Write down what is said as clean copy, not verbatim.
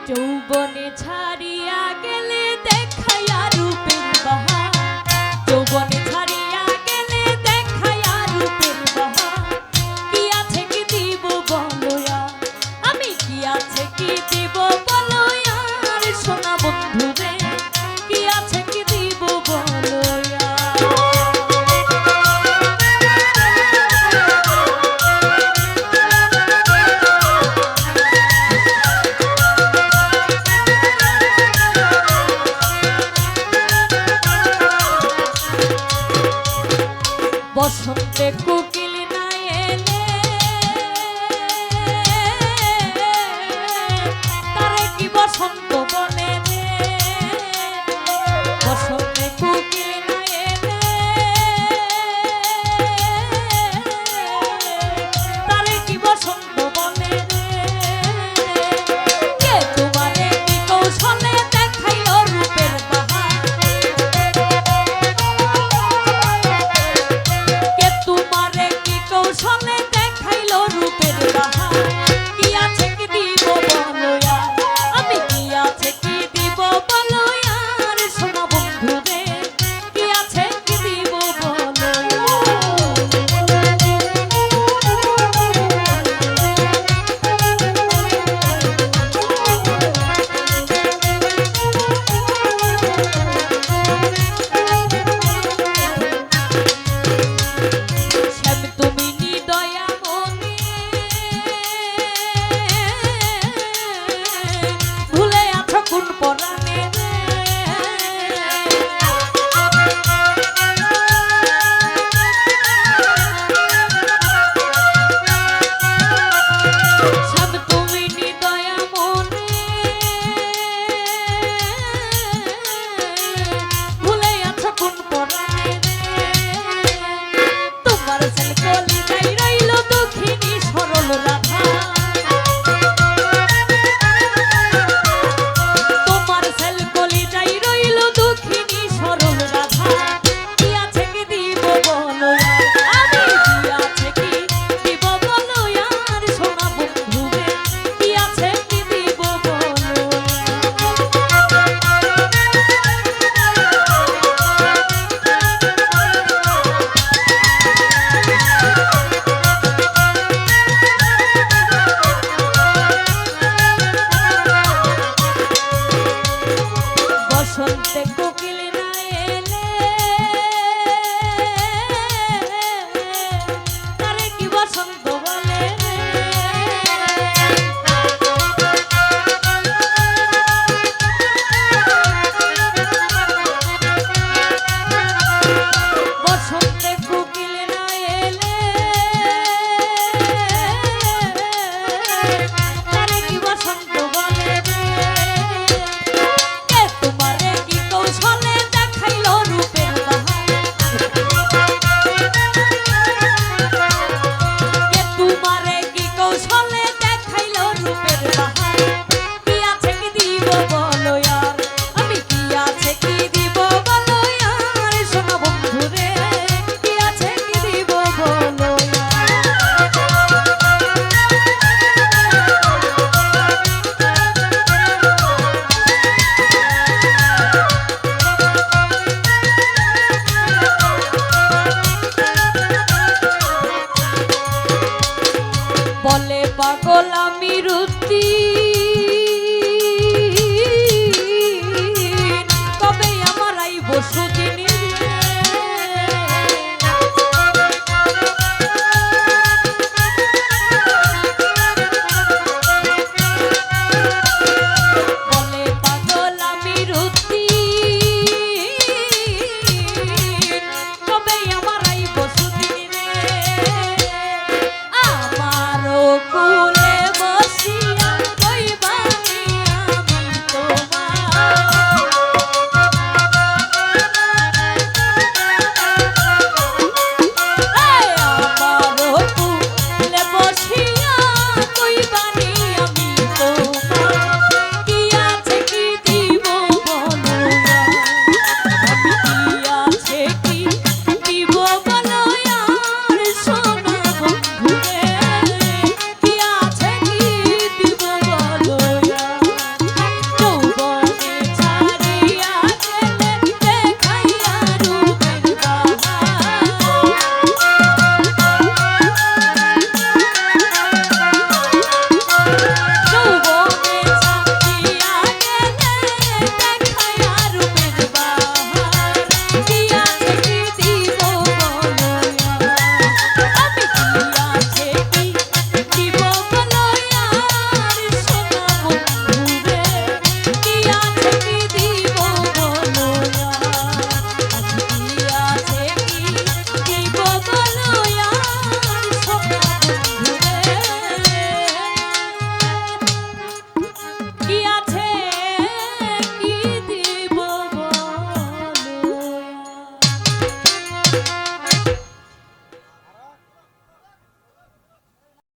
যৌবনে ছাড়িয়া গেলে দেখাইয়া রূপের বাহার, যৌবনে ছাড়িয়া গেলে দেখাইয়া রূপের বাহার। কি আছে কি দিব বলো আর, আমি কি আছে কি দিব বলো আর, সোনা বন্ধু রে কি আছে কি দিব বলো বসন্তে কোকিল না এলে তারে কি বসন্ত বলে রে, বসন্তে কোকিল না এলে তারে কি বসন্ত বলে রে। কে তোমারে কি কৌশলে দেখাইল রূপের বাহার, কৌশলে দেখাইল রূপের বাহার। কি আছে কি দিব বলো আর, আমি কি আছে কি দিব বলো আর, সোনা বন্ধু রে কি আছে কি দিব বলো। বসন্তে কোকিল না এলে তারে কি বসন্ত বলে রে, বসন্তে কোকিল না এলে তারে কি বসন্ত বলে রে। কৌশলে দেখাইল রূপের বাহার, কে তোমারে কি কৌশলে দেখাইল রূপের বাহার। কি আছে কি দিব বলো আর, আমি কি আছে কি দিব বলো আর, সোনা বন্ধু রে কি আছে কি দিব বলো বলে পাগল আমি রুতি